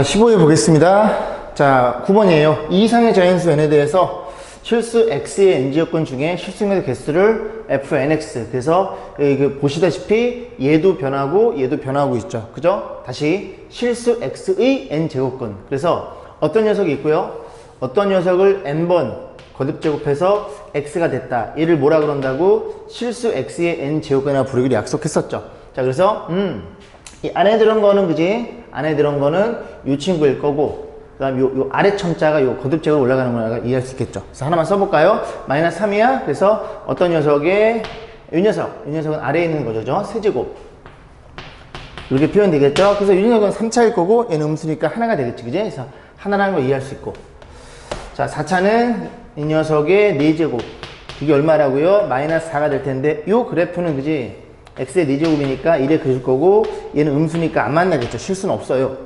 15회 보겠습니다. 자, 9번이에요. 이 이상의 자연수 n에 대해서 실수 x의 n지역권 중에 실수인의 개수를 fnx. 그래서 보시다시피 얘도 변하고 있죠. 그죠? 다시 실수 x의 n제곱권. 그래서 어떤 녀석이 있고요. 어떤 녀석을 n번 거듭제곱해서 x가 됐다. 얘를 뭐라 그런다고? 실수 x의 n제곱권이라고 부르기로 약속했었죠. 자, 그래서 이 안에 들은 거는 그지? 안에 들은 거는 이 친구일 거고, 그 다음 요 아래 첨자가 요 거듭제곱 올라가는 거라고 이해할 수 있겠죠. 그래서 하나만 써볼까요? 마이너스 3이야. 그래서 어떤 녀석의, 이 녀석은 아래에 있는 거죠. 세제곱. 이렇게 표현되겠죠. 그래서 이 녀석은 3차일 거고, 얘는 음수니까 하나가 되겠지. 그지? 그래서 하나라는 걸 이해할 수 있고. 자, 4차는 이 녀석의 4제곱. 이게 얼마라고요? 마이너스 4가 될 텐데, 요 그래프는 그지? x의 4제곱이니까 1에 그릴 거고, 얘는 음수니까 안 만나겠죠. 실수는 없어요.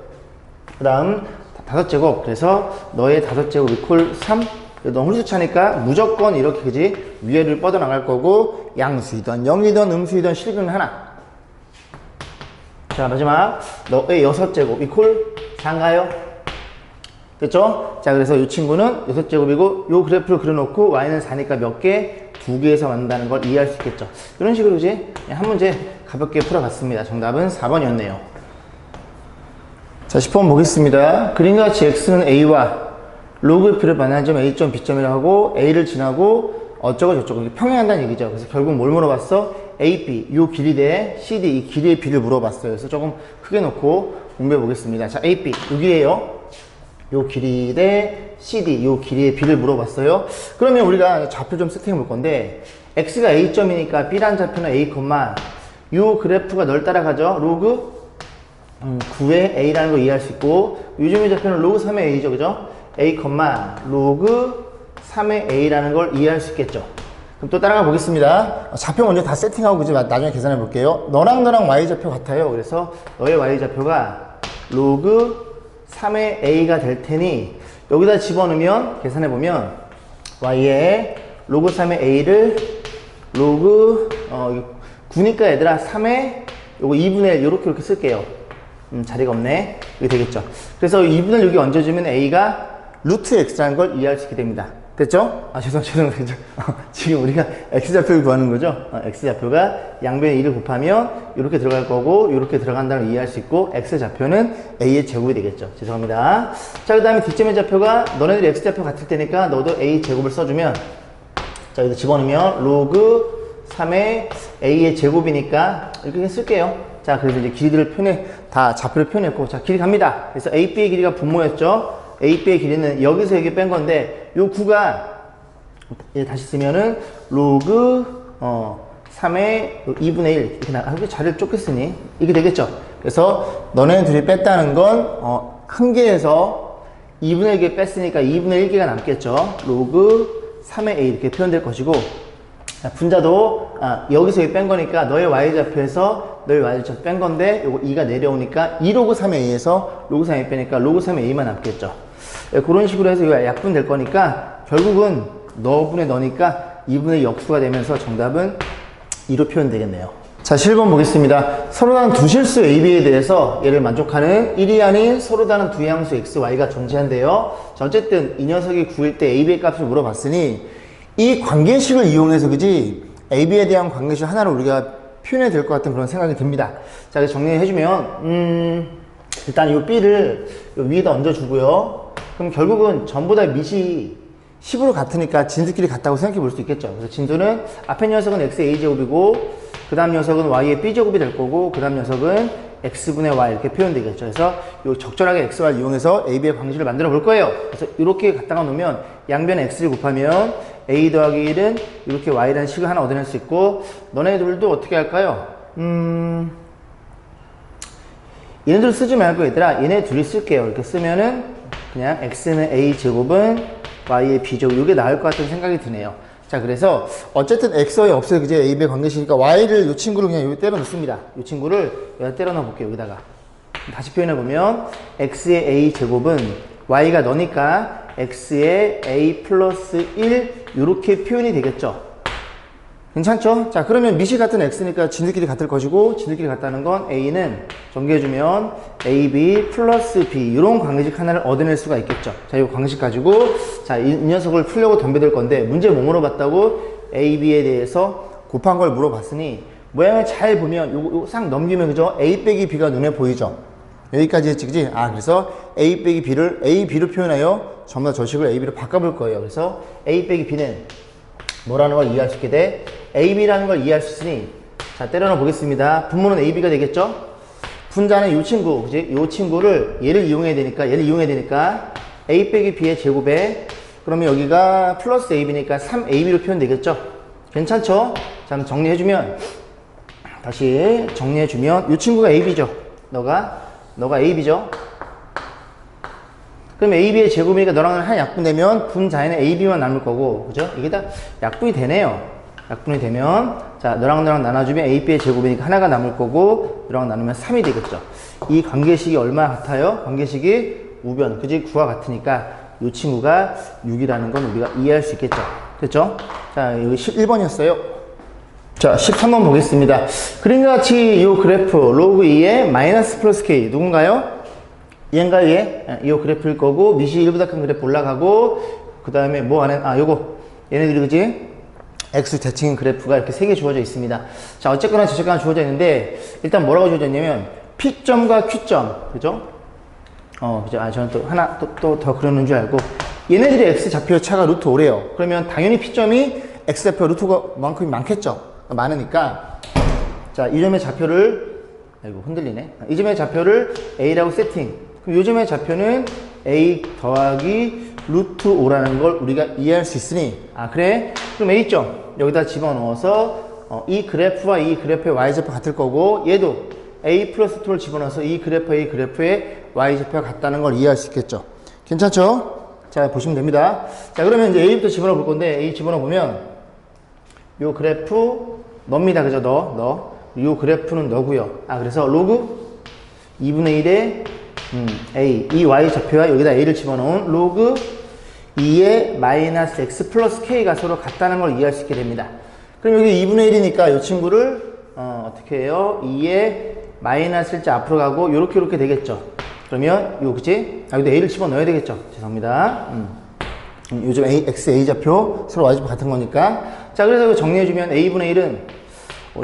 그 다음 5제곱. 그래서 너의 5제곱 이퀄 3. 너무 홀수차니까 무조건 이렇게 그지? 위에를 뻗어나갈 거고, 양수이든 0이든 음수이든 실근 하나. 자, 마지막 너의 6제곱 이퀄 4인가요? 됐죠? 자, 그래서 이 친구는 6제곱이고, 요 그래프를 그려놓고 y는 4니까 몇 개? 2개에서 만든다는 걸 이해할 수 있겠죠. 이런 식으로 이제 한 문제 가볍게 풀어봤습니다. 정답은 4번이었네요. 자, 10번 보겠습니다. 그림과 같이 x는 a와 로그 f를 만나는 점 a점 b점이라고 하고, a를 지나고 어쩌고 저쩌고 평행한다는 얘기죠. 그래서 결국 뭘 물어봤어? ab, 요 길이 대 cd, 이 길이의 비를 물어봤어요. 그래서 조금 크게 놓고 공부해 보겠습니다. 자, ab, 여기에요. 요 길이 대 CD, 요 길이의 B를 물어봤어요. 그러면 우리가 좌표 좀 세팅해 볼 건데, X가 A점이니까 B라는 좌표는 A, 요 그래프가 널 따라가죠. 로그 9의 A라는 거 이해할 수 있고, 요즘의 좌표는 로그 3의 A죠. 그죠? A, 로그 3의 A라는 걸 이해할 수 있겠죠. 그럼 또 따라가 보겠습니다. 좌표 먼저 다 세팅하고 그지? 나중에 계산해 볼게요. 너랑 Y좌표 같아요. 그래서 너의 Y좌표가 로그 3의 A가 될 테니, 여기다 집어넣으면, 계산해보면, y의 로그 3의 a를 로그, 9니까 얘들아, 3의 요거 2분의 1, 이렇게 쓸게요. 자리가 없네. 이게 되겠죠. 그래서 2분의 1 여기 얹어주면 a가 루트 x라는 걸 이해할 수 있게 됩니다. 됐죠? 아, 죄송해요. 지금 우리가 x좌표를 구하는 거죠? x좌표가 양변에 2를 곱하면 이렇게 들어갈 거고, 이렇게 들어간다는 걸 이해할 수 있고, x좌표는 a의 제곱이 되겠죠. 죄송합니다. 자, 그 다음에 뒷점의 좌표가 너네들이 x좌표 같을 테니까 너도 a 제곱을 써주면, 자, 여기다 집어넣으면 로그 3의 a의 제곱이니까 이렇게 쓸게요. 자, 그래서 이제 길이들을 다 좌표를 표현했고, 자, 길이 갑니다. 그래서 AB의 길이가 분모였죠? AB의 길이는 여기서 여기 뺀 건데, 요 9가 다시 쓰면은 로그 3의 2분의 1 이렇게 이렇게 자리를 좁게 쓰니 이게 되겠죠. 그래서 너네 둘이 뺐다는 건 한 개에서 2분의 1개 뺐으니까 2분의 1개가 남겠죠. 로그 3의 a 이렇게 표현될 것이고, 분자도 여기서 여기 뺀 거니까 너의 y좌표에서 너의 y좌표 뺀 건데, 요거 2가 내려오니까 2로그 3의 a에서 로그 3의 a 빼니까 로그 3의 a만 남겠죠. 그런 식으로 해서 이거 약분될 거니까 결국은 너분의 너니까 2분의 역수가 되면서 정답은 2로 표현되겠네요. 자, 7번 보겠습니다. 서로 다른 두 실수 AB에 대해서 얘를 만족하는 1이 아닌 서로 다른 두 양수 X, Y가 존재한대요. 자, 어쨌든 이 녀석이 구일 때 AB의 값을 물어봤으니 이 관계식을 이용해서 그지? AB에 대한 관계식 하나를 우리가 표현해야 될 것 같은 그런 생각이 듭니다. 자, 그래서 정리해주면 일단 이 B를 위에다 얹어주고요. 그럼 결국은 전부 다 밑이 10으로 같으니까 진수끼리 같다고 생각해 볼 수 있겠죠. 그래서 진수는 앞에 녀석은 x의 a제곱이고, 그 다음 녀석은 y의 b제곱이 될 거고, 그 다음 녀석은 x분의 y 이렇게 표현되겠죠. 그래서 요 적절하게 x를 이용해서 ab의 방식을 만들어 볼 거예요. 그래서 이렇게 갖다가 놓으면 양변에 x를 곱하면 a 더하기 1은 이렇게 y라는 식을 하나 얻어낼 수 있고, 너네들도 어떻게 할까요? 얘네들 쓰지 말고 얘들아, 얘네 둘이 쓸게요. 이렇게 쓰면은 그냥 x는 a제곱은 y의 b제곱, 이게 나을 것 같은 생각이 드네요. 자, 그래서 어쨌든 x와의 없어요. 그제 ab의 관계식이니까 y를 이 친구를 그냥 여기 때려 넣습니다. 이 친구를 여기다 때려 넣어 볼게요. 여기다가 다시 표현해 보면 x의 a제곱은 y가 너니까 x의 a 플러스 1 이렇게 표현이 되겠죠. 괜찮죠? 자, 그러면 밑이 같은 x니까 진들끼리 같을 것이고, 진들끼리 같다는 건 a는 정리해주면 ab 플러스 b 이런 관계식 하나를 얻어낼 수가 있겠죠. 자, 이 관계식 가지고 자, 이 녀석을 풀려고 덤벼들 건데 문제 뭐 물어봤다고? ab에 대해서 곱한 걸 물어봤으니 모양을 잘 보면 요거 싹 넘기면 그죠? a 빼기 b가 눈에 보이죠? 여기까지 했지, 그지? 아, 그래서 a 빼기 b를 a, b로 표현하여 전부 다 저식을 a, b로 바꿔볼 거예요. 그래서 a 빼기 b는 뭐라는 걸 이해할 수 있게 돼? AB라는 걸 이해할 수 있으니 자 때려넣어 보겠습니다. 분모는 AB가 되겠죠? 분자는 이 친구, 그지? 이 친구를 얘를 이용해야 되니까 A 빼기 B의 제곱에 그러면 여기가 플러스 AB니까 3AB로 표현되겠죠? 괜찮죠? 자 그럼 정리해주면 다시 정리해주면 이 친구가 AB죠? 너가 AB죠? 그럼 AB의 제곱이니까 너랑 한 약분되면 분자에는 AB만 남을 거고, 그죠? 이게 다 약분이 되네요. 약분이 되면, 자, 너랑 나눠주면 AB의 제곱이니까 하나가 남을 거고, 너랑 나누면 3이 되겠죠. 이 관계식이 얼마 같아요? 관계식이 우변, 그지? 9와 같으니까 이 친구가 6이라는 건 우리가 이해할 수 있겠죠. 됐죠? 자, 여기 11번이었어요. 자, 13번 보겠습니다. 그림과 같이 이 그래프, 로그 2의 마이너스 플러스 K, 누군가요? 얘인가요, 얘? 이 그래프일 거고, 밑이 1보다 큰 그래프 올라가고, 그 다음에 뭐 안에, 요거. 얘네들이, 그지? X 대칭 그래프가 이렇게 3개 주어져 있습니다. 자, 어쨌거나 저쨌거나 주어져 있는데, 일단 뭐라고 주어져 있냐면, P점과 Q점. 그죠? 그죠? 저는 또 하나, 또 더 그러는 줄 알고. 얘네들이 X 좌표의 차가 루트 5래요. 그러면 당연히 P점이 X 좌표 루트가 만큼이 많겠죠? 많으니까. 자, 이 점의 좌표를, 아이고, 흔들리네. 이 점의 좌표를 A라고 세팅. 그럼 요 점의 좌표는 A 더하기 루트 5라는 걸 우리가 이해할 수 있으니, 그래? 그럼 A점 여기다 집어넣어서 이 그래프와 이 그래프의 Y좌표 같을 거고, 얘도 A 플러스 2를 집어넣어서 이 그래프의 Y좌표가 같다는 걸 이해할 수 있겠죠. 괜찮죠? 자, 보시면 됩니다. 자, 그러면 이제 A부터 집어넣어 볼 건데, A 집어넣어 보면 요 그래프 너입니다. 그죠? 너. 요 그래프는 너고요. 그래서 로그 2분의 1에 A, 이 Y좌표와 여기다 A를 집어넣은 로그 2의 마이너스 X 플러스 K가 서로 같다는 걸 이해할 수 있게 됩니다. 그럼 여기 2분의 1이니까 이 친구를 어떻게 해요? 2의 마이너스 일자 앞으로 가고 요렇게 되겠죠. 그러면 그치? 여기다 A를 집어넣어야 되겠죠. 죄송합니다. 요즘 X, A좌표 서로 Y좌표 같은 거니까. 자, 그래서 이거 정리해주면 A분의 1은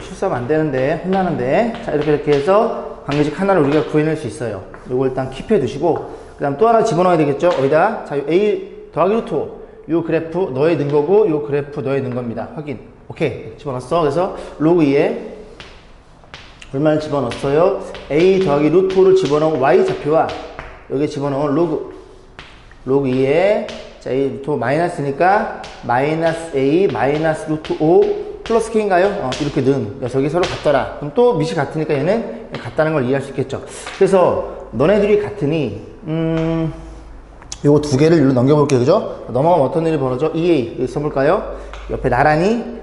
실수하면 안 되는데, 혼나는데. 자, 이렇게 해서 관계식 하나를 우리가 구해낼 수 있어요. 요거 일단 킵해 두시고, 그 다음 또 하나 집어넣어야 되겠죠? 어디다? 자, A 더하기 루트 5. 요 그래프 너에 넣은 거고, 요 그래프 너에 넣은 겁니다. 확인. 오케이. 집어넣었어. 그래서 로그 2에 얼마를 집어넣었어요? A 더하기 루트 5를 집어넣은 Y 좌표와 여기 집어넣은 로그 2에 자, A 루트 5 마이너스니까 마이너스 A 마이너스 루트 5 플러스 K인가요? 이렇게 넣은 녀석이 서로 같더라. 그럼 또 밑이 같으니까 얘는 같다는 걸 이해할 수 있겠죠. 그래서 너네들이 같으니 요거 두 개를 일로 넘겨볼게요. 그죠? 넘어가면 어떤 일이 벌어져? EA 여기 써볼까요? 옆에 나란히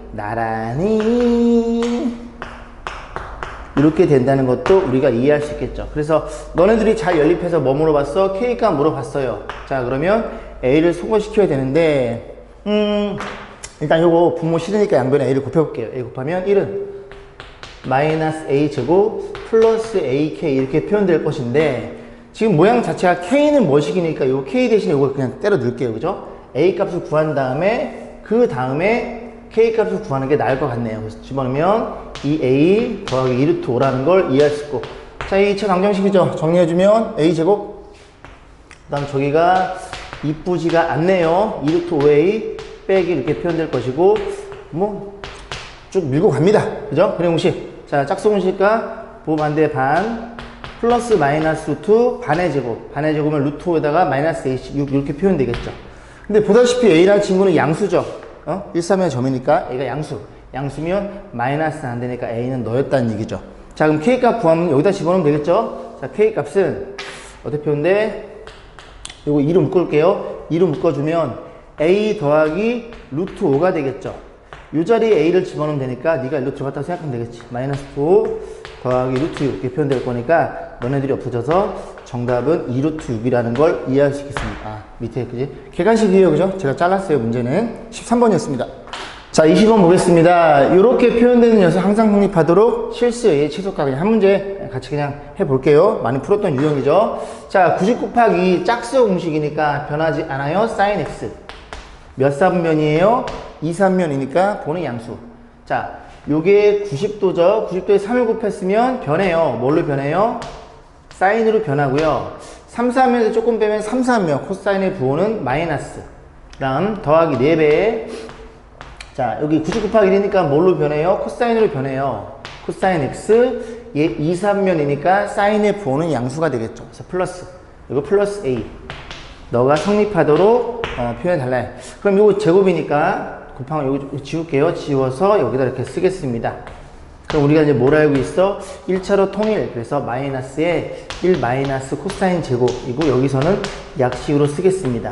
이렇게 된다는 것도 우리가 이해할 수 있겠죠. 그래서 너네들이 잘 연립해서 뭐 물어봤어? K값 물어봤어요. 자, 그러면 A를 소거시켜야 되는데 일단 요거 분모 싫으니까 양변에 A를 곱해볼게요. A 곱하면 1은 마이너스 A 제곱 플러스 AK 이렇게 표현될 것인데 지금 모양 자체가 K는 뭐식이니까 요 K 대신에 요걸 그냥 때려 넣을게요. 그죠? A 값을 구한 다음에 그 다음에 K 값을 구하는 게 나을 것 같네요. 그래서 집어넣으면 2A 더하기 2루트 5라는 걸 이해할 수 있고, 자, 이 2차 방정식이죠. 정리해주면 A 제곱 그 다음 저기가 이쁘지가 않네요. 2루트 5A 빼기 이렇게 표현될 것이고, 뭐 쭉 밀고 갑니다. 그죠? 그래공식. 자, 짝수공식과 보반대 반 플러스 마이너스 루트 반의 제곱은 루트 5에다가 마이너스 A6 이렇게 표현되겠죠. 근데 보다시피 A라는 친구는 양수죠. 1, 3의 점이니까 A가 양수면 마이너스는 안 되니까 A는 너였다는 얘기죠. 자, 그럼 K값 구하면 여기다 집어넣으면 되겠죠. 자, K값은 어떻게 표현돼? 요거 2로 묶을게요. 2로 묶어주면 A 더하기 루트 5가 되겠죠. 요 자리에 A를 집어넣으면 되니까 네가 일로 들어갔다고 생각하면 되겠지. 마이너스 9 더하기 루트 6 이렇게 표현될 거니까 너네들이 없어져서 정답은 2루트 6이라는 걸 이해할 수 있겠습니다. 밑에 그지? 객관식이에요. 그죠? 제가 잘랐어요. 문제는 13번이었습니다. 자, 20번 보겠습니다. 이렇게 표현되는 녀석 항상 성립하도록 실수의 최소값 그냥 한 문제 같이 그냥 해볼게요. 많이 풀었던 유형이죠. 자, 90 곱하기 짝수 공식이니까 변하지 않아요. sin x. 몇 사분면이에요? 2사분면이니까 보는 양수. 자, 요게 90도죠. 90도에 3을 곱했으면 변해요. 뭘로 변해요? 사인으로 변하고요. 3사면에서 조금 빼면 3사면 코사인의 부호는 마이너스. 다음 더하기 4배. 자, 여기 90 곱하기 1이니까 뭘로 변해요? 코사인으로 변해요. 코사인 x. 얘 2사면이니까 사인의 부호는 양수가 되겠죠. 그래서 플러스. 이거 플러스 a. 너가 성립하도록 표현해달라. 그럼 이거 제곱이니까 곱하면 여기 지울게요. 지워서 여기다 이렇게 쓰겠습니다. 그럼 우리가 이제 뭘 알고 있어? 1차로 통일. 그래서 마이너스에 1 마이너스 코사인 제곱이고 여기서는 약식으로 쓰겠습니다.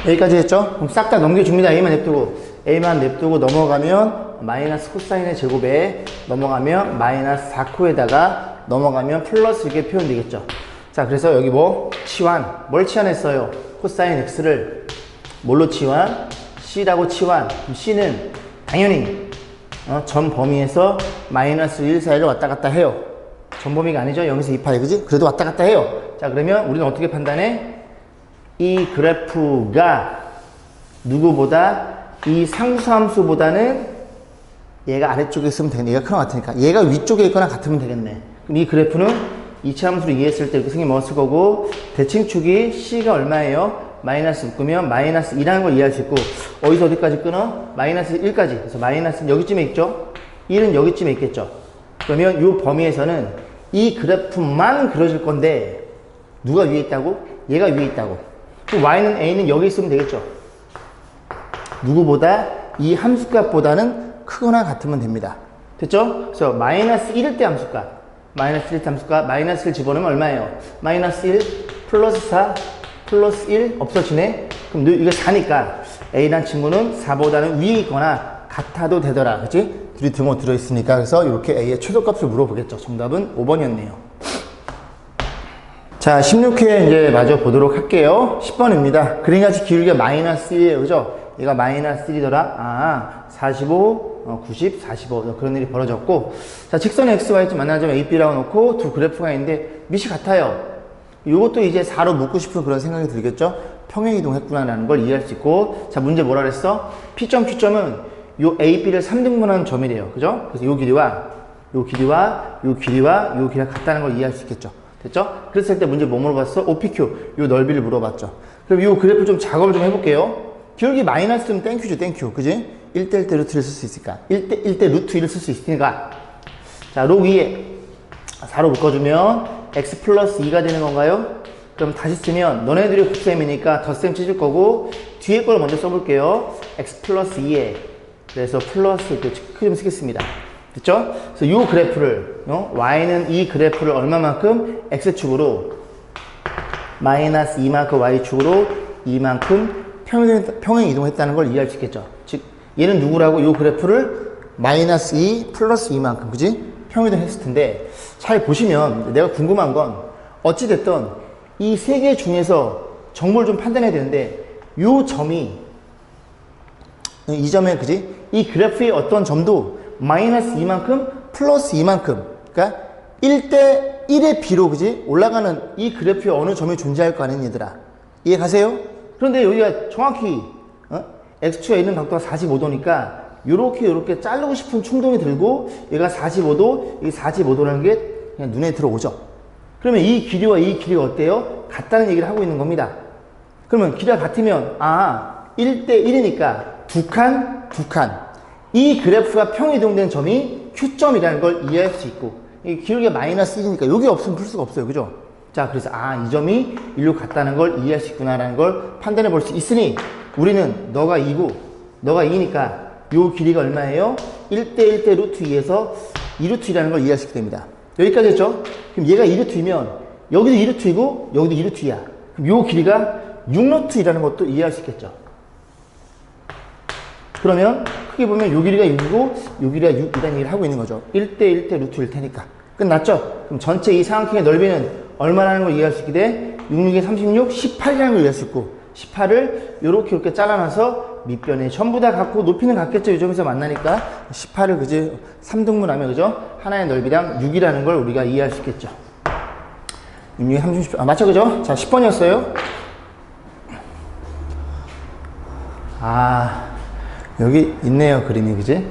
여기까지 했죠? 그럼 싹 다 넘겨줍니다. A만 냅두고 넘어가면 마이너스 코사인의 제곱에 넘어가면 마이너스 4코에다가 넘어가면 플러스 이렇게 표현되겠죠. 자, 그래서 여기 뭐? 치환. 뭘 치환했어요? 코사인 x를 뭘로 치환? c라고 치환. 그럼 c는 당연히 전 범위에서 마이너스 1 사이를 왔다 갔다 해요. 전 범위가 아니죠? 0에서 2파이, 그지? 그래도 왔다 갔다 해요. 자, 그러면 우리는 어떻게 판단해? 이 그래프가 누구보다 이 상수함수보다는 얘가 아래쪽에 있으면 되겠네. 얘가 큰 것 같으니까. 얘가 위쪽에 있거나 같으면 되겠네. 그럼 이 그래프는 이차함수로 이해했을 때 이렇게 생긴 먹었을 거고, 대칭축이 C가 얼마예요? 마이너스 6이면 마이너스 2라는 걸 이해할 수 있고, 어디서 어디까지 끊어? 마이너스 1까지. 그래서 마이너스는 여기쯤에 있죠? 1은 여기쯤에 있겠죠? 그러면 이 범위에서는 이 그래프만 그려질 건데, 누가 위에 있다고? 얘가 위에 있다고. 그럼 y는 a는 여기 있으면 되겠죠? 누구보다 이 함수값보다는 크거나 같으면 됩니다. 됐죠? 그래서 마이너스 1일 때 함수값. 마이너스 1일 때 함수값. 마이너스 1 집어넣으면 얼마예요? 마이너스 1 플러스 4 플러스 1 없어지네? 그럼 이거 4니까 a란 친구는 4보다는 위에 있거나 같아도 되더라. 그치? 둘이 등호 들어있으니까. 그래서 이렇게 a의 최소값을 물어보겠죠. 정답은 5번이었네요. 자, 16회 이제 마저 보도록 할게요. 10번입니다. 그림같이 기울기가 마이너스 1이에요. 그죠? 얘가 마이너스 1이더라. 45, 90, 45. 그런 일이 벌어졌고. 자, 직선 XY점 만나자면 AB라고 놓고 두 그래프가 있는데 밑이 같아요. 이것도 이제 4로 묶고 싶은 그런 생각이 들겠죠? 평행이동했구나라는 걸 이해할 수 있고. 자, 문제 뭐라 그랬어? P점, Q점은 요 AB를 3등분하는 점이래요. 그죠? 그래서 요 길이와 요 길이와 요 길이와 요 길이가 같다는 걸 이해할 수 있겠죠? 됐죠? 그랬을 때 문제 뭐 물어봤어? OPQ, 요 넓이를 물어봤죠. 그럼 요 그래프 좀 작업을 좀 해볼게요. 기울기 마이너스면 땡큐죠, 땡큐. 그지? 1대 1대 루트를 쓸 수 있을까? 1대 루트 1을 쓸 수 있으니까. 자, 로 위에 4로 묶어주면 x 플러스 2가 되는 건가요? 그럼 다시 쓰면 너네들이 곱셈이니까 덧셈 찢을 거고 뒤에 걸 먼저 써볼게요. x 플러스 2에 그래서 플러스 이렇게 크게 쓰겠습니다. 됐죠? 그래서 이 그래프를, y는 이 그래프를 얼마만큼? x축으로, 마이너스 2만큼 y축으로 이만큼 평행 이동했다는 걸 이해할 수 있겠죠? 즉, 얘는 누구라고? 이 그래프를 마이너스 2 플러스 2만큼, 그지? 평행 이동했을 텐데, 잘 보시면 내가 궁금한 건, 어찌됐든 이 세 개 중에서 정보를 좀 판단해야 되는데, 이 점이, 이 점에, 그지? 이 그래프의 어떤 점도 마이너스 2만큼 플러스 2만큼 그러니까 1대 1의 비로 그지 올라가는 이 그래프에 어느 점이 존재할 거 아닌 얘들아. 이해 가세요? 그런데 여기가 정확히 x축에 있는 각도가 45도니까 요렇게 자르고 싶은 충동이 들고 얘가 45도 이 45도라는 게 그냥 눈에 들어오죠. 그러면 이 길이와 이 길이가 어때요? 같다는 얘기를 하고 있는 겁니다. 그러면 길이가 같으면 1대 1이니까 두 칸 이 그래프가 평이동된 점이 Q점이라는 걸 이해할 수 있고, 이 기울기가 마이너스 1이니까 여기 없으면 풀 수가 없어요. 그죠? 자, 그래서 이 점이 일로 같다는 걸 이해할 수 있구나라는 걸 판단해 볼 수 있으니, 우리는 너가 2고, 너가 2니까 요 길이가 얼마예요? 1대 1대 루트 2에서 2루트 2라는 걸 이해할 수 있게 됩니다. 여기까지 했죠? 그럼 얘가 2루트이면 여기도 2루트이고 여기도 2루트 2야. 그럼 요 길이가 6루트 2라는 것도 이해할 수 있겠죠? 그러면 크게 보면 요 길이가 6이고 요 길이가 6이라는 얘기를 하고 있는 거죠. 1대 1대 루트일 테니까. 끝났죠? 그럼 전체 이 삼각형의 넓이는 얼마라는 걸 이해할 수 있게 돼? 6, 6에 36, 18이라는 걸 이해할 수 있고 18을 이렇게 잘라놔서 밑변에 전부 다 같고 높이는 같겠죠. 이 점에서 만나니까 18을 그지 3등분하면 그죠? 하나의 넓이랑 6이라는 걸 우리가 이해할 수 있겠죠. 6, 30, 맞죠? 그죠? 자, 10번이었어요. 여기 있네요. 그림이 그지?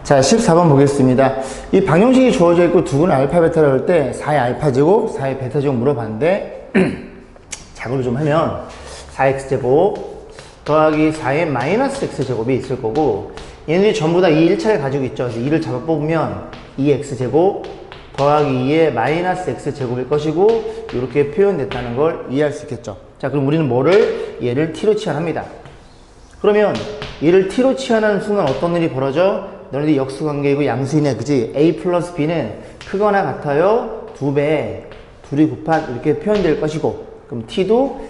자, 14번 보겠습니다. 이 방정식이 주어져 있고 두 분은 알파 베타를 할 때 4의 알파 제곱, 4의 베타 제곱 물어봤는데 작업을 좀 하면 4x제곱 더하기 4의 마이너스 x제곱이 있을 거고 얘네들이 전부 다 이 1차를 가지고 있죠. 그래서 2를 잡아 뽑으면 2x제곱 더하기 2의 마이너스 x제곱일 것이고 이렇게 표현됐다는 걸 이해할 수 있겠죠. 자, 그럼 우리는 뭐를? 얘를 t로 치환합니다. 그러면 얘를 t로 치환하는 순간 어떤 일이 벌어져? 너네들이 역수관계이고 양수이네, 그지? a 플러스 b는 크거나 같아요. 2배, 둘이 곱한 이렇게 표현될 것이고 그럼 t도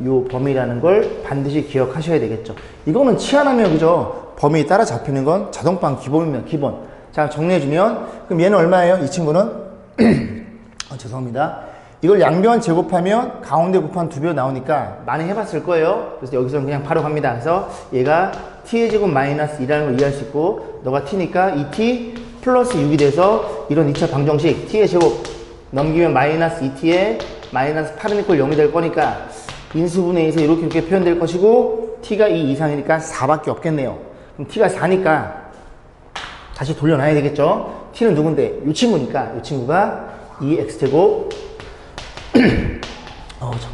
요 범위라는 걸 반드시 기억하셔야 되겠죠. 이거는 치환하면 그죠? 범위 따라 잡히는 건 자동방 기본이면 기본. 자, 정리해주면 그럼 얘는 얼마예요? 이 친구는? 죄송합니다. 이걸 양변 제곱하면 가운데 곱한 2배 나오니까 많이 해봤을 거예요. 그래서 여기서는 그냥 바로 갑니다. 그래서 얘가 t의 제곱 마이너스 2라는 걸 이해할 수 있고 너가 t니까 이 t 플러스 6이 돼서 이런 2차 방정식 t의 제곱 넘기면 마이너스 2t에 마이너스 8은 이꼴 0이 될 거니까 인수분해에서 이렇게 표현될 것이고 t가 2 이상이니까 4밖에 없겠네요. 그럼 t가 4니까 다시 돌려놔야 되겠죠. t는 누군데? 이 친구니까 이 친구가 2x제곱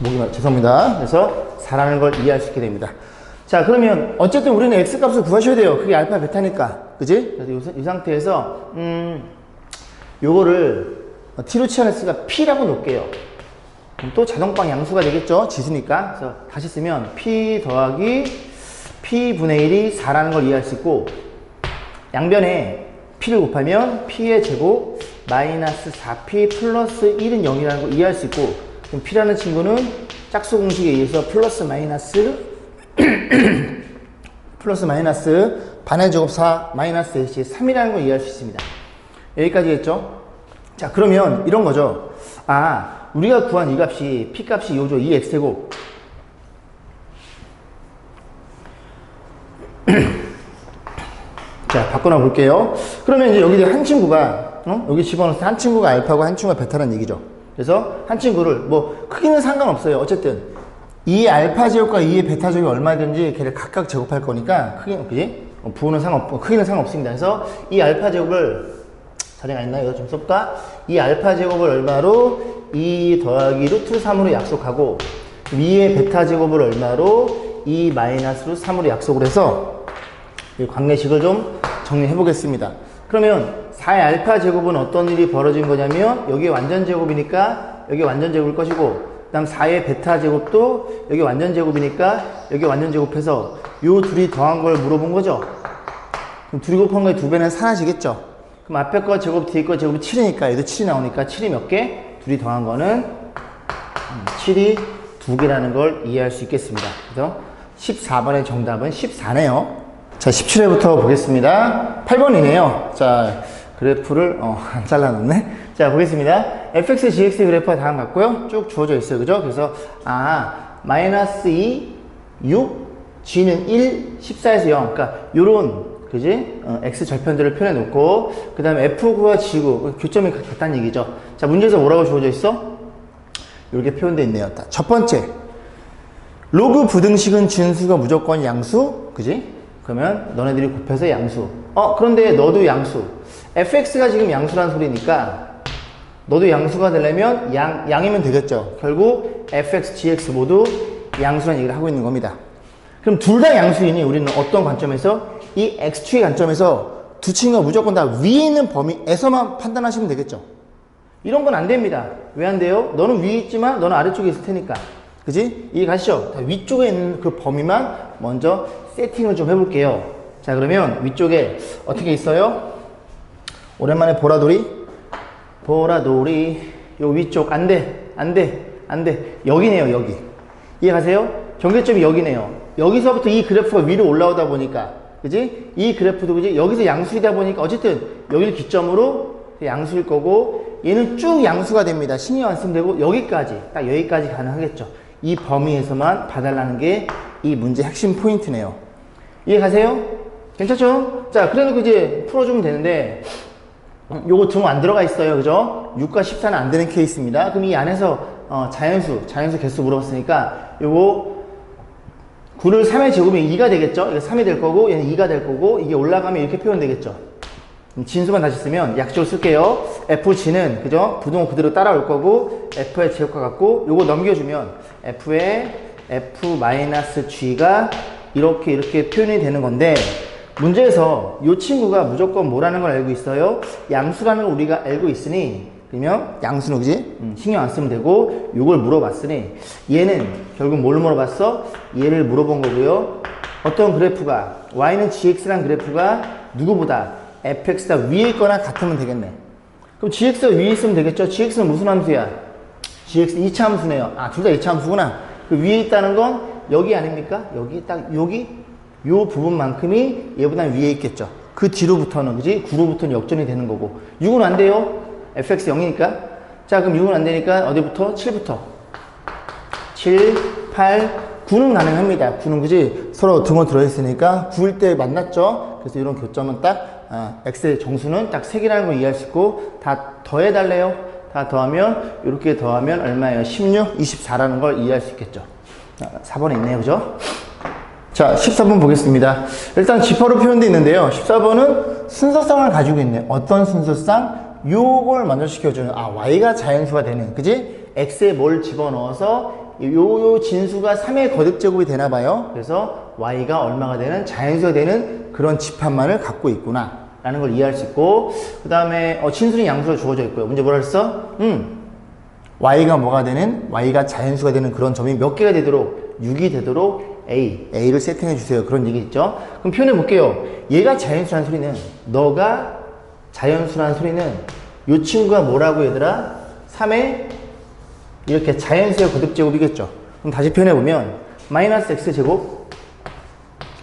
목이 죄송합니다. 그래서 4라는 걸 이해할 수 있게 됩니다. 자, 그러면 어쨌든 우리는 x값을 구하셔야 돼요. 그게 알파 베타니까, 그지? 그래서 이 상태에서 요거를 t로 치환했으니까 p라고 놓을게요. 그럼 또 자동방 양수가 되겠죠? 지수니까. 그래서 다시 쓰면 p 더하기 p분의 1이 4라는 걸 이해할 수 있고 양변에 p를 곱하면 p의 제곱 마이너스 4p 플러스 1은 0이라는 걸 이해할 수 있고 그럼 p라는 친구는 짝수 공식에 의해서 플러스 마이너스 반의 제곱 4 마이너스 a의 3이라는 걸 이해할 수 있습니다. 여기까지 했죠? 자, 그러면 이런 거죠. 우리가 구한 이 값이 p 값이 요죠. 2x제곱 자, 바꿔놔 볼게요. 그러면 이제 여기 한 친구가 여기 집어넣어서 한 친구가 알파고 한 친구가 베타라는 얘기죠. 그래서 한 친구를 뭐 크기는 상관없어요. 어쨌든 이 알파 제곱과 2의 베타 제곱이 얼마든지 걔를 각각 제곱할 거니까 크기는 그지? 부호는 상관없고 크기는 상관없습니다. 그래서 이 알파 제곱을 자리가 있나요? 이거 좀 써볼까? 이 알파 제곱을 얼마로 2 더하기 루트 3으로 약속하고 2의 베타 제곱을 얼마로 2 마이너스 루트 3으로 약속을 해서 이 관계식을 좀 정리해 보겠습니다. 그러면 4의 알파 제곱은 어떤 일이 벌어진 거냐면 여기 완전 제곱이니까 여기 완전 제곱일 것이고 그 다음 4의 베타 제곱도 여기 완전 제곱이니까 여기 완전 제곱해서 요 둘이 더한 걸 물어본 거죠. 그럼 둘이 곱한 거에 2배는 4나지겠죠. 그럼 앞에 거 제곱 뒤에 거 제곱이 7이니까 얘도 7이 나오니까 7이 몇 개? 둘이 더한 거는 7이 2개라는 걸 이해할 수 있겠습니다. 그래서 14번의 정답은 14네요. 자, 17회부터 보겠습니다. 8번이네요. 자, 그래프를 안 잘라놨네. 자, 보겠습니다. fx, gx 그래프가 다음 같고요. 쭉 주어져 있어요. 그죠? 그래서 마이너스 2, 6, g는 1, 14에서 0. 그러니까 요런 그지? x 절편들을 표현해 놓고 그 다음에 f9와 g9 교점이 같다는 얘기죠. 자, 문제에서 뭐라고 주어져 있어? 이렇게 표현되어 있네요. 첫 번째, 로그 부등식은 진수가 무조건 양수, 그지? 그러면 너네들이 곱해서 양수. 그런데 너도 양수. fx가 지금 양수란 소리니까 너도 양수가 되려면 양이면 되겠죠. 결국 fx, gx 모두 양수란 얘기를 하고 있는 겁니다. 그럼 둘 다 양수이니 우리는 어떤 관점에서? 이 x축의 관점에서 두 친구가 무조건 다 위에 있는 범위에서만 판단하시면 되겠죠. 이런 건 안 됩니다. 왜 안 돼요? 너는 위에 있지만 너는 아래쪽에 있을 테니까. 그지? 이해 가시죠? 위쪽에 있는 그 범위만 먼저 세팅을 좀 해볼게요. 자, 그러면 위쪽에 어떻게 있어요? 오랜만에 보라돌이 요 위쪽 안 돼. 여기네요. 여기 이해 가세요? 경계점이 여기네요. 여기서부터 이 그래프가 위로 올라오다 보니까 그지? 이 그래프도 그지? 여기서 양수이다 보니까 어쨌든 여기를 기점으로 양수일 거고 얘는 쭉 양수가 됩니다. 신경 안 쓰면 되고 여기까지 딱 여기까지 가능하겠죠. 이 범위에서만 봐달라는 게 이 문제 핵심 포인트네요. 이해 가세요? 괜찮죠? 자, 그래놓고 이제 풀어주면 되는데, 요거 등 안 들어가 있어요. 그죠? 6과 14는 안 되는 케이스입니다. 그럼 이 안에서, 자연수 개수 물어봤으니까, 요거, 9를 3의 제곱이면 2가 되겠죠? 이거 3이 될 거고, 얘는 2가 될 거고, 이게 올라가면 이렇게 표현되겠죠? 진수만 다시 쓰면 약식으로 쓸게요. FG는, 그죠? 부동호 그대로 따라올 거고, F의 제곱과 같고, 요거 넘겨주면, F의 F-G가 이렇게 표현이 되는 건데, 문제에서 이 친구가 무조건 뭐라는 걸 알고 있어요? 양수라는 걸 우리가 알고 있으니, 그러면 양수는 그지? 신경 안 쓰면 되고, 요걸 물어봤으니, 얘는 결국 뭘 물어봤어? 얘를 물어본 거고요. 어떤 그래프가, y는 gx라는 그래프가 누구보다 fx가 위에 있거나 같으면 되겠네. 그럼 gx가 위에 있으면 되겠죠? gx는 무슨 함수야? gx 2차 함수네요. 아, 둘 다 2차 함수구나. 그 위에 있다는 건 여기 아닙니까? 여기 딱 여기 요 부분만큼이 얘보다 위에 있겠죠. 그 뒤로부터는 그지? 9로부터는 역전이 되는 거고 6은 안 돼요. fx 0이니까. 자, 그럼 6은 안 되니까 어디부터? 7부터 7, 8, 9는 가능합니다. 9는 그지? 서로 등호 들어있으니까 9일 때 만났죠. 그래서 이런 교점은 딱 x의 정수는 딱 3개라는 걸 이해할 수 있고 다 더해달래요. 다 더하면 이렇게 더하면 얼마예요? 16, 24라는 걸 이해할 수 있겠죠. 4번에 있네요. 그죠? 자, 14번 보겠습니다. 일단 지퍼로 표현되어 있는데요. 14번은 순서상을 가지고 있네요. 어떤 순서상? 요걸 먼저 시켜주는, y가 자연수가 되는, 그지? x에 뭘 집어넣어서 요 진수가 3의 거듭제곱이 되나봐요. 그래서 y가 얼마가 되는, 자연수가 되는 그런 집합만을 갖고 있구나 라는 걸 이해할 수 있고, 그 다음에 진수는 양수로 주어져 있고요. 문제 뭐라 그랬어? y가 뭐가 되는, y가 자연수가 되는 그런 점이 몇 개가 되도록, 6이 되도록 a를 세팅해 주세요. 그런 얘기 있죠. 그럼 표현해 볼게요. 얘가 자연수라는 소리는, 너가 자연수라는 소리는 이 친구가 뭐라고 얘들아? 3의 이렇게 자연수의 거듭제곱이겠죠. 그럼 다시 표현해 보면 마이너스 x제곱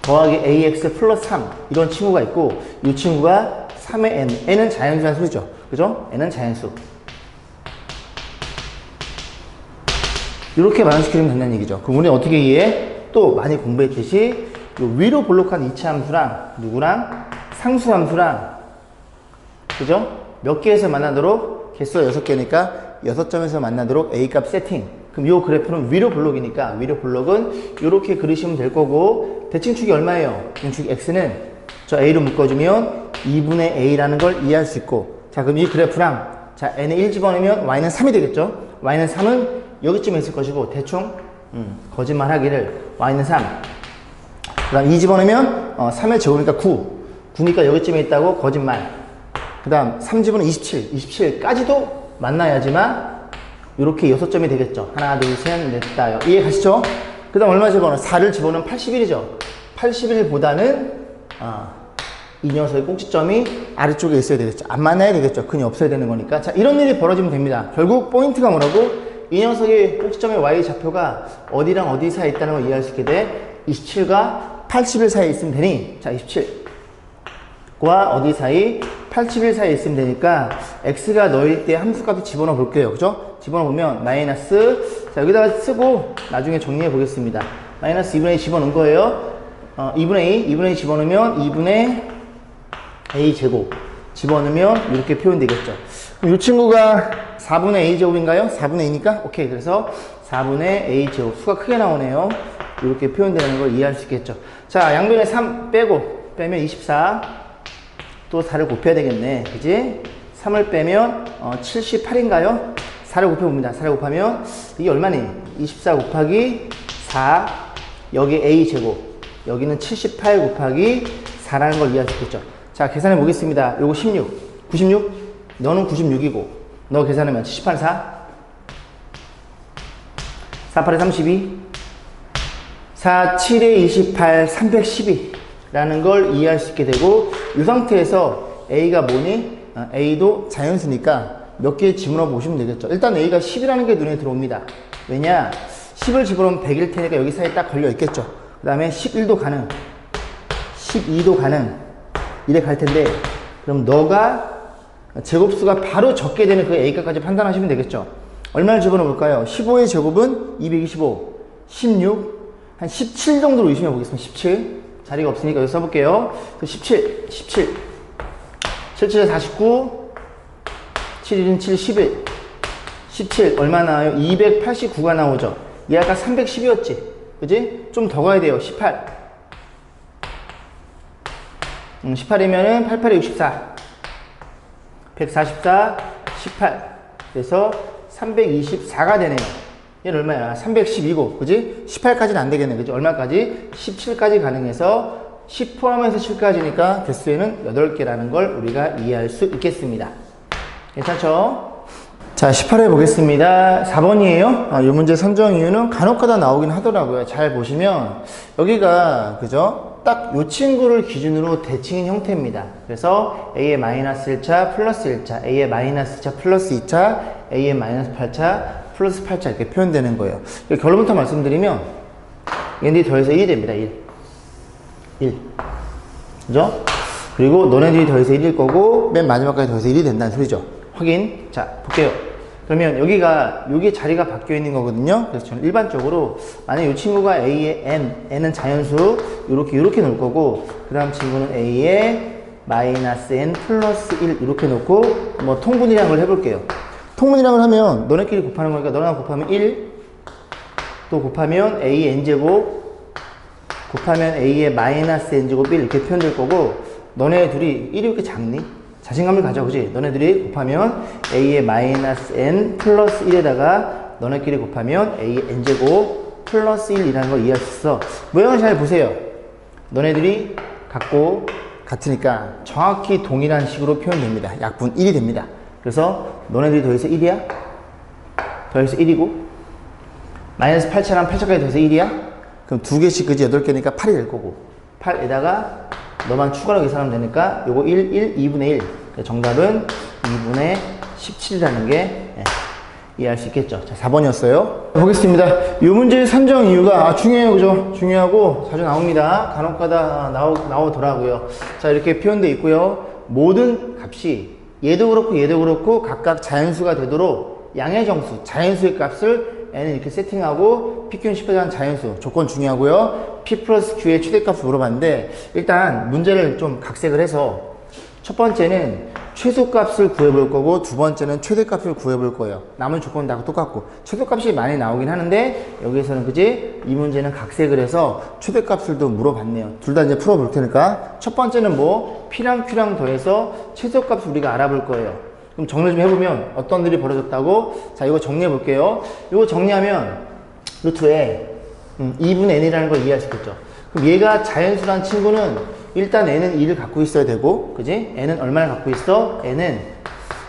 더하기 ax 플러스 3 이런 친구가 있고, 이 친구가 3의 n은 자연수라는 소리죠. 그죠? n은 자연수. 이렇게 반응시키면 된다는 얘기죠. 그럼 우리는 어떻게 이해해? 또 많이 공부했듯이 요 위로 볼록한 이차 함수랑 누구랑? 상수함수랑, 그죠? 몇 개에서 만나도록? 개수가 6개니까 6점에서 만나도록 a값 세팅. 그럼 요 그래프는 위로 볼록이니까 위로 볼록은 이렇게 그리시면 될 거고, 대칭축이 얼마예요? 대칭축 x는 저 a로 묶어주면 2분의 a라는 걸 이해할 수 있고, 자, 그럼 이 그래프랑, 자, n에 1 집어넣으면 y는 3이 되겠죠? y는 3은 여기쯤에 있을 것이고, 대충 거짓말 하기를 y는 3, 그 다음 2 집어넣으면 3의 제곱이니까 9니까 여기쯤에 있다고 거짓말. 그 다음 3 집어넣으면 27까지도 만나야지만 이렇게 6점이 되겠죠. 하나, 둘, 셋, 넷, 다요. 이해 가시죠? 그 다음 얼마 집어넣어? 4를 집어넣으면 81이죠. 81보다는 이 녀석의 꼭지점이 아래쪽에 있어야 되겠죠. 안 만나야 되겠죠. 근이 없어야 되는 거니까. 자, 이런 일이 벌어지면 됩니다. 결국 포인트가 뭐라고? 이 녀석의 꼭지점의 y 좌표가 어디랑 어디 사이에 있다는 걸 이해할 수 있게 돼. 27과 81 사이에 있으면 되니, 자, 27과 어디 사이? 81 사이에 있으면 되니까 x가 너일 때 함수값을 집어넣어 볼게요. 그죠? 집어넣어 보면 마이너스, 자, 여기다가 쓰고 나중에 정리해 보겠습니다. 마이너스 2분의 2 집어넣은 거예요. 2분의 2 집어넣으면 2분의 a 제곱 집어넣으면 이렇게 표현되겠죠. 그럼 이 친구가 4분의 a 제곱인가요? 4분의 2니까? 오케이. 그래서 4분의 a 제곱. 수가 크게 나오네요. 이렇게 표현되는 걸 이해할 수 있겠죠. 자, 양변에 3 빼면 24. 또 4를 곱해야 되겠네. 그지? 3을 빼면 78인가요? 4를 곱해봅니다. 4를 곱하면 이게 얼마니? 24 곱하기 4, 여기 a 제곱, 여기는 78 곱하기 4라는 걸 이해할 수 있겠죠. 자, 계산해 보겠습니다. 요거 16, 96? 너는 96이고 너 계산하면 78, 4, 4, 8에 32, 4, 7에 28, 312라는 걸 이해할 수 있게 되고, 이 상태에서 a가 뭐니? a도 자연수니까 몇 개 집어넣어 보시면 되겠죠. 일단 a가 10이라는 게 눈에 들어옵니다. 왜냐? 10을 집어넣으면 100일 테니까 여기 사이에 딱 걸려 있겠죠. 그 다음에 11도 가능, 12도 가능, 이래 갈 텐데, 그럼 너가 제곱수가 바로 적게 되는 그 a값까지 판단하시면 되겠죠. 얼마를 집어넣어 볼까요? 15의 제곱은 225, 16, 한 17 정도로 의심해 보겠습니다. 17. 자리가 없으니까 여기 써볼게요. 17, 17. 77에 49, 7, 1은 7, 11. 17, 얼마 나와요? 289가 나오죠. 얘 아까 310이었지. 그지? 좀 더 가야 돼요. 18. 18이면은 88에 64. 144, 18. 그래서 324가 되네요. 얘는 얼마야? 312고, 그지? 18까지는 안 되겠네, 그지? 얼마까지? 17까지 가능해서 10 포함해서 7까지니까 개수에는 8개라는 걸 우리가 이해할 수 있겠습니다. 괜찮죠? 자, 18회 보겠습니다. 4번이에요. 이 문제 선정 이유는 간혹가다 나오긴 하더라고요. 잘 보시면 여기가 그죠? 딱 이 친구를 기준으로 대칭인 형태입니다. 그래서 A의 마이너스 1차 플러스 1차, A의 마이너스 2차 플러스 2차, A의 마이너스 8차 플러스 8차 이렇게 표현되는 거예요. 결론부터 말씀드리면 얘네들이 더해서 1이 됩니다. 1. 그죠? 그리고 너네들이 더해서 1일 거고 맨 마지막까지 더해서 1이 된다는 소리죠. 확인. 자, 볼게요. 그러면 여기 자리가 바뀌어 있는 거거든요. 그래서 저는 일반적으로 만약에 이 친구가 A의 N은 자연수 이렇게 놓을 거고, 그 다음 친구는 A의 마이너스 N 플러스 1 이렇게 놓고 뭐 통분이라는 걸 해볼게요. 통분이라는 걸 하면 너네끼리 곱하는 거니까 너네랑 곱하면 1, 또 곱하면 A N제곱, 곱하면 A의 마이너스 N제곱 1 이렇게 표현될 거고, 너네 둘이 1이 왜 이렇게 작니? 자신감을 가져, 그지? 너네들이 곱하면 A의 마이너스 N 플러스 1에다가 너네끼리 곱하면 A의 N제곱 플러스 1이라는 걸 이해할 수 있어. 모양을 잘 보세요. 너네들이 같으니까 정확히 동일한 식으로 표현됩니다. 약분 1이 됩니다. 그래서 너네들이 더해서 1이야? 더해서 1이고, 마이너스 8차랑 8차까지 더해서 1이야? 그럼 두 개씩 그지 8개니까 8이 될 거고, 8에다가 너만 추가로 계산하면 되니까 요거 1, 2분의 1. 정답은 2분의 17이라는 게 이해할 수 있겠죠. 자, 4번이었어요. 보겠습니다. 이 문제의 산정 이유가 중요해요. 그죠? 중요하고 자주 나옵니다. 간혹가다 나오더라고요. 자, 이렇게 표현되어 있고요. 모든 값이 얘도 그렇고 각각 자연수가 되도록 양의 정수, 자연수의 값을 n은 이렇게 세팅하고 PQ는 10에 대한 자연수 조건 중요하고요. P 플러스 Q의 최대값을 물어봤는데, 일단 문제를 좀 각색을 해서 첫 번째는 최소값을 구해볼 거고, 두 번째는 최대값을 구해볼 거예요. 남은 조건은 다 똑같고 최소값이 많이 나오긴 하는데, 여기에서는 그지? 이 문제는 각색을 해서 최대값을도 물어봤네요. 둘 다 이제 풀어볼 테니까, 첫 번째는 뭐 P랑 Q랑 더해서 최소값을 우리가 알아볼 거예요. 그럼 정리 좀 해보면 어떤 일이 벌어졌다고? 자, 이거 정리해 볼게요. 이거 정리하면 루트에 2분의 n이라는 걸 이해할 수 있겠죠. 그럼 얘가 자연수란 친구는 일단 n은 2를 갖고 있어야 되고, 그지? n은 얼마를 갖고 있어? n은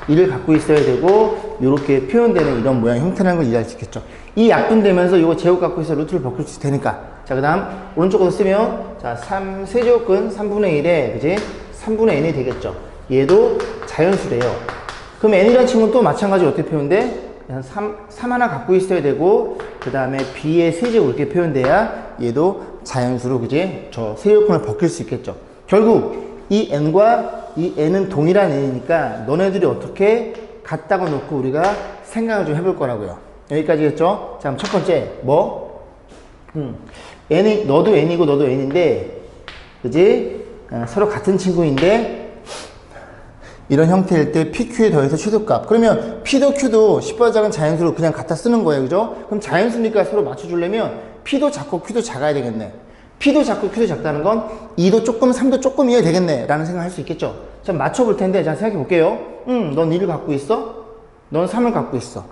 2를 갖고 있어야 되고, 이렇게 표현되는 이런 모양 형태라는 걸 이해할 수 있겠죠. 이 약분되면서 이거 제곱 갖고 있어 루트를 벗길 수 있을 테니까. 자, 그 다음 오른쪽으로 쓰면 자, 세제곱근 3분의 1에 그지? 3분의 n이 되겠죠. 얘도 자연수래요. 그럼 n이라는 친구는 또 마찬가지로 어떻게 표현돼? 3 하나 갖고 있어야 되고, 그 다음에 b의 세제곱 이렇게 표현돼야 얘도 자연수로 그지? 저 세제곱근을 벗길 수 있겠죠. 결국 이 n과 이 n은 동일한 n이니까 너네들이 어떻게 같다고 놓고 우리가 생각을 좀 해볼 거라고요. 여기까지겠죠? 자, 그럼 첫 번째 뭐? 너도 n이고 너도 n인데, 그지? 서로 같은 친구인데 이런 형태일 때 PQ에 더해서 최소값. 그러면 P도 Q도 10보다 작은 자연수로 그냥 갖다 쓰는 거예요. 그죠? 그럼 자연수니까 서로 맞춰주려면 P도 작고 Q도 작아야 되겠네. P도 작고 Q도 작다는 건 2도 조금 3도 조금 이어야 되겠네 라는 생각을 할 수 있겠죠. 자, 맞춰볼 텐데 자, 생각해 볼게요. 넌 2를 갖고 있어? 넌 3을 갖고 있어.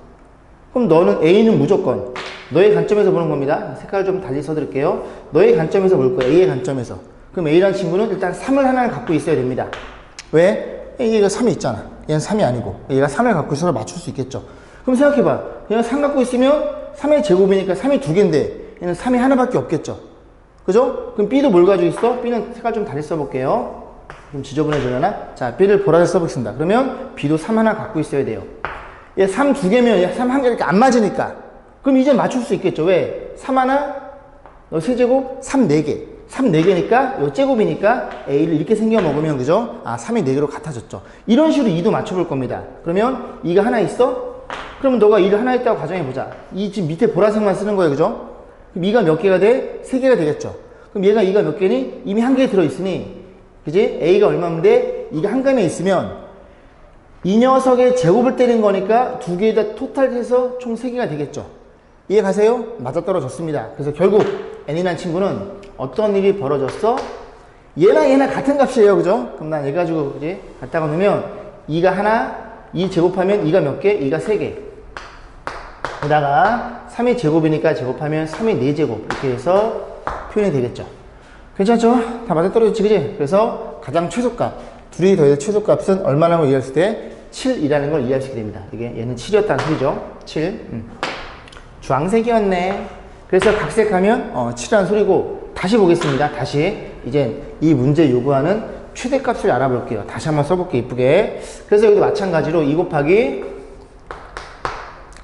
그럼 너는 A는 무조건 너의 관점에서 보는 겁니다. 색깔을 좀 달리 써드릴게요. 너의 관점에서 볼 거예요. A의 관점에서. 그럼 A라는 친구는 일단 3을 하나를 갖고 있어야 됩니다. 왜? 얘가 3이 있잖아. 얘는 3이 아니고 얘가 3을 갖고 있어서 맞출 수 있겠죠. 그럼 생각해봐. 얘가 3 갖고 있으면 3의 제곱이니까 3이 2개인데 얘는 3이 하나밖에 없겠죠. 그죠? 그럼 B도 뭘 가지고 있어? B는 색깔 좀 다시 써볼게요. 좀 지저분해지려나? 자, B를 보라색 써보겠습니다. 그러면 B도 3 하나 갖고 있어야 돼요. 얘 3 2개면 얘 3 1개 이렇게 안 맞으니까. 그럼 이제 맞출 수 있겠죠. 왜? 3 하나, 너 세제곱, 3 4개. 3 4개니까 요 제곱이니까 A를 이렇게 생겨 먹으면 그죠? 아, 3이 4개로 같아졌죠. 이런 식으로 2도 맞춰볼 겁니다. 그러면 2가 하나 있어? 그럼 그러면 너가 2를 하나 있다고 가정해보자. 이 지금 밑에 보라색만 쓰는 거예요. 그죠? 그럼 2가 몇 개가 돼? 3개가 되겠죠. 그럼 얘가 2가 몇 개니? 이미 한 개 들어있으니, 그지? A가 얼마인데 2가 한 감에 있으면 이 녀석의 제곱을 때린 거니까 두 개에다 토탈해서 총 3개가 되겠죠. 이해 가세요? 맞아떨어졌습니다. 그래서 결국 N이라는 친구는 어떤 일이 벌어졌어? 얘랑 같은 값이에요. 그죠? 그럼 난 얘 가지고, 그지? 갖다가 놓으면 2가 하나, 2 제곱하면 2가 몇 개? 2가 3개. 게다가 3이 제곱이니까 제곱하면 3이 4제곱. 이렇게 해서 표현이 되겠죠. 괜찮죠? 다 맞아떨어졌지, 그지? 그래서 가장 최소값, 둘이 더해서 최소값은 얼마라는 걸 이해했을 때 7이라는 걸 이해할 수 있게 됩니다. 이게 얘는 7이었다는 소리죠. 7. 주황색이었네. 그래서 각색하면 7이라는 소리고, 다시 보겠습니다. 다시 이제 이 문제 요구하는 최대값을 알아볼게요. 다시 한번 써볼게요. 이쁘게. 그래서 여기도 마찬가지로 2 곱하기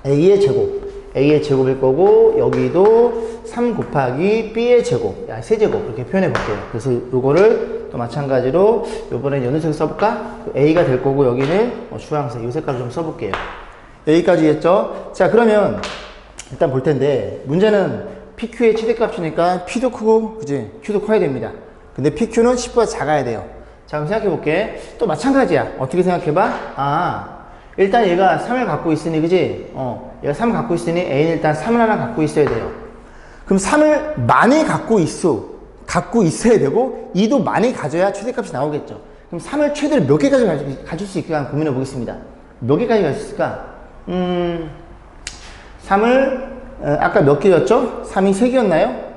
A의 제곱, A의 제곱일 거고, 여기도 3 곱하기 B의 제곱, 세제곱 이렇게 표현해 볼게요. 그래서 요거를 또 마찬가지로 요번엔 연두색 써볼까? A가 될 거고, 여기는 주황색, 요 색깔을 좀 써볼게요. 여기까지 했죠? 자, 그러면 일단 볼 텐데, 문제는 PQ의 최대값이니까 P도 크고, 그지? Q도 커야 됩니다. 근데 PQ는 10보다 작아야 돼요. 자, 그럼 생각해 볼게. 또 마찬가지야. 어떻게 생각해봐? 일단 얘가 3을 갖고 있으니, 그지? 얘가 3을 갖고 있으니 A는 일단 3을 하나 갖고 있어야 돼요. 그럼 3을 많이 갖고 있어야 되고, 2도 많이 가져야 최대값이 나오겠죠. 그럼 3을 최대로 몇 개까지 가질 수 있을까 고민해 보겠습니다. 몇 개까지 갈 수 있을까? 3을, 아까 몇 개였죠? 3이 3개였나요?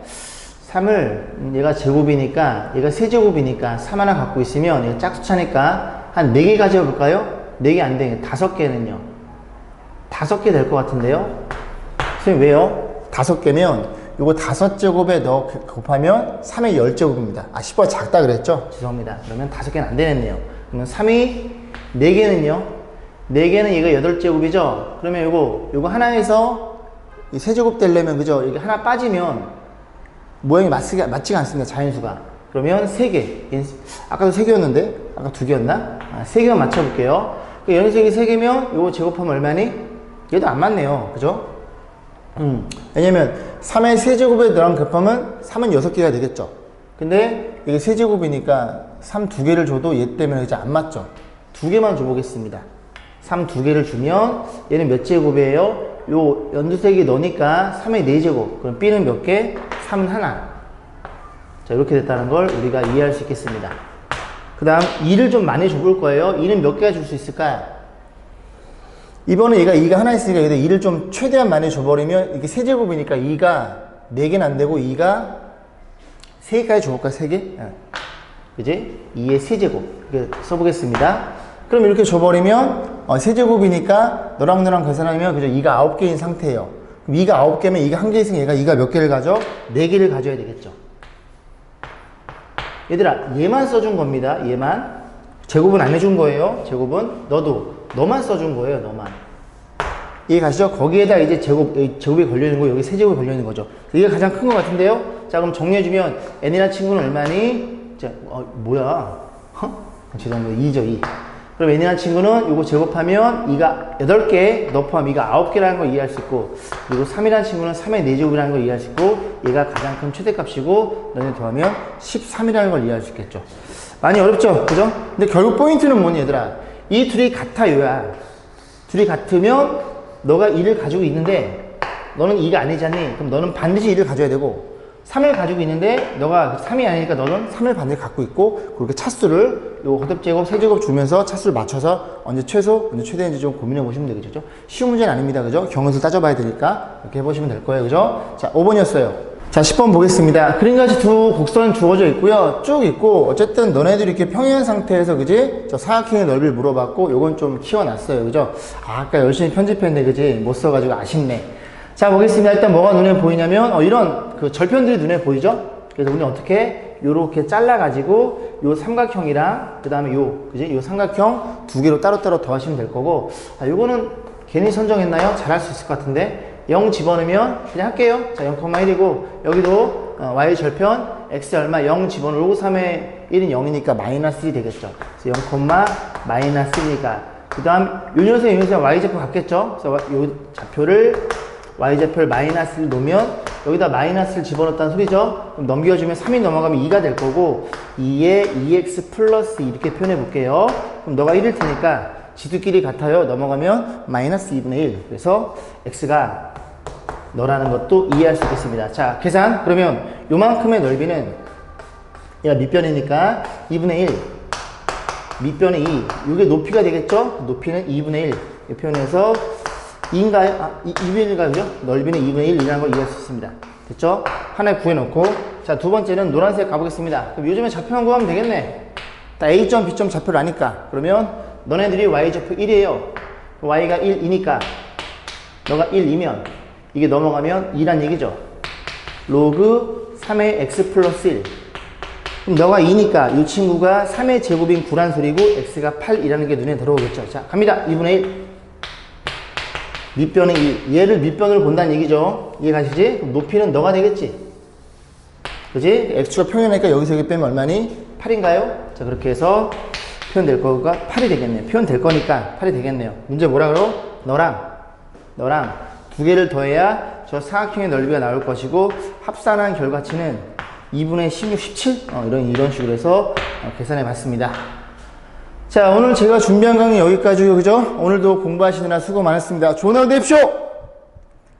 3을, 얘가 제곱이니까, 얘가 세제곱이니까 3 하나 갖고 있으면, 얘가 짝수차니까 한 4개 가져볼까요? 4개 안 되게 5개는요. 5개 될 것 같은데요? 선생님, 왜요? 5개면, 요거 5제곱에 넣어 곱하면 3의 10제곱입니다. 10보다 작다 그랬죠? 죄송합니다. 그러면 5개는 안 되겠네요. 그러면 3이 4개는요? 4개는 얘가 8제곱이죠? 그러면 요거 하나에서 이 세제곱 되려면, 그죠? 이게 하나 빠지면 모양이 맞지가 않습니다. 자연수가. 그러면 3개. 아까도 3개였는데? 아까 2개였나? 3개만 맞춰볼게요. 연속이 3개면 요거 제곱하면 얼마니? 얘도 안 맞네요. 그죠? 왜냐면 3의 세제곱에 너랑 곱하면 3은 6개가 되겠죠. 근데 이게 세제곱이니까 3 2개를 줘도 얘 때문에 이제 안 맞죠. 2개만 줘보겠습니다. 3 2개를 주면 얘는 몇 제곱이에요? 요 연두색이 너니까 3의 4제곱. 그럼 B는 몇 개? 3은 하나. 자, 이렇게 됐다는 걸 우리가 이해할 수 있겠습니다. 그 다음 2를 좀 많이 줘볼 거예요. 2는 몇 개가 줄 수 있을까? 이번에 얘가 2가 하나 있으니까 여기다 2를 좀 최대한 많이 줘버리면 이게 세제곱이니까 2가 4개는 안 되고 2가 3개까지 줘볼까? 3개? 그지? 2의 세제곱. 이렇게 써보겠습니다. 그럼 이렇게 줘버리면 세제곱이니까 너랑 계산하면 그죠? 2가 9개인 상태예요. 그럼 2가 9개면 2가 1개 있으니까 얘가 2가 몇 개를 가져? 4개를 가져야 되겠죠. 얘들아, 얘만 써준 겁니다. 얘만. 제곱은 안 해준 거예요. 제곱은 너만 써준 거예요. 너만. 이해 가시죠? 거기에다 이제 제곱이 걸려있는 거, 여기 세제곱이 걸려있는 거죠. 이게 가장 큰 것 같은데요? 자, 그럼 정리해주면 n이라는 친구는 얼마니? 자, 뭐야? 죄송합니다. 2죠, 2. 그럼 n이라는 친구는 이거 제곱하면 2가 8개, 너 포함 2가 9개라는 걸 이해할 수 있고, 그리고 3이라는 친구는 3의 4제곱이라는 걸 이해할 수 있고, 얘가 가장 큰 최대값이고, 너네 더하면 13이라는 걸 이해할 수 있겠죠. 많이 어렵죠? 그죠? 근데 결국 포인트는 뭐니, 얘들아? 이 둘이 같아요야. 둘이 같으면 너가 2를 가지고 있는데 너는 2가 아니잖니? 그럼 너는 반드시 2를 가져야 되고, 3을 가지고 있는데 너가 3이 아니니까 너는 3을 반드시 갖고 있고, 그렇게 차수를 요 거듭제곱, 세제곱 주면서 차수를 맞춰서 언제 최소, 언제 최대인지 좀 고민해 보시면 되겠죠. 쉬운 문제는 아닙니다. 그죠? 경우수 따져봐야 되니까 이렇게 해보시면 될 거예요. 그죠? 자, 5번이었어요. 자, 10번 보겠습니다. 그림같이 두 곡선 주어져 있고요. 쭉 있고, 어쨌든 너네들이 이렇게 평행 상태에서, 그지? 저 사각형의 넓이를 물어봤고, 요건 좀 키워놨어요. 그죠? 아까 열심히 편집했는데, 그지? 못 써가지고 아쉽네. 자, 보겠습니다. 일단 뭐가 눈에 보이냐면, 이런 그 절편들이 눈에 보이죠? 그래서 우리는 어떻게, 요렇게 잘라가지고, 요 삼각형이랑, 그 다음에 그지? 요 삼각형 두 개로 따로따로 더하시면 될 거고, 요거는 괜히 선정했나요? 잘할 수 있을 것 같은데, 0 집어넣으면 그냥 할게요. 자, 0,1이고, 여기도 y 절편, x 얼마 0 집어넣고 3의 1은 0이니까 마이너스 1이 되겠죠. 그래서 0, 마이너스 1이니까 그 다음 요 녀석 y좌표 같겠죠? 그래서 요 좌표를 y좌표를 마이너스를 놓으면 여기다 마이너스를 집어넣었다는 소리죠? 그럼 넘겨주면 3이 넘어가면 2가 될 거고 2에 2x 플러스 이렇게 표현해 볼게요. 그럼 너가 1일 테니까 지두끼리 같아요. 넘어가면 마이너스 2분의 1. 그래서 x가 너라는 것도 이해할 수 있겠습니다. 자, 계산. 그러면 요만큼의 넓이는 얘가 밑변이니까 2분의 1 밑변의 2 이게 높이가 되겠죠? 높이는 2분의 1 이 표현해서 2인가요? 2분의 1인가요? 그죠? 넓이는 2분의 1이라는 걸 이해할 수 있습니다. 됐죠? 하나 구해놓고 자, 두 번째는 노란색 가보겠습니다. 그럼 요즘에 좌표만 구하면 되겠네. 딱 A점, B점 좌표를 아니까. 그러면 너네들이 Y좌표 1이에요. Y가 1이니까 너가 1이면 이게 넘어가면 2란 얘기죠. 로그 3의 x 플러스 1. 그럼 너가 2니까 이 친구가 3의 제곱인 9란 소리고 x가 8이라는 게 눈에 들어오겠죠. 자, 갑니다. 2분의 1. 밑변의 2. 얘를 밑변으로 본다는 얘기죠. 이해 가시지? 그럼 높이는 너가 되겠지. 그지? x가 평행하니까 여기서 여기 빼면 얼마니? 8인가요? 자, 그렇게 해서 표현될 거가 8이 되겠네요. 표현될 거니까 8이 되겠네요. 문제 뭐라 그러? 너랑 두 개를 더해야 저 사각형의 넓이가 나올 것이고 합산한 결과치는 2분의 16, 17? 이런 식으로 해서 계산해 봤습니다. 자, 오늘 제가 준비한 강의 여기까지고요. 그죠? 오늘도 공부하시느라 수고 많았습니다. 좋은 하루 되십시오!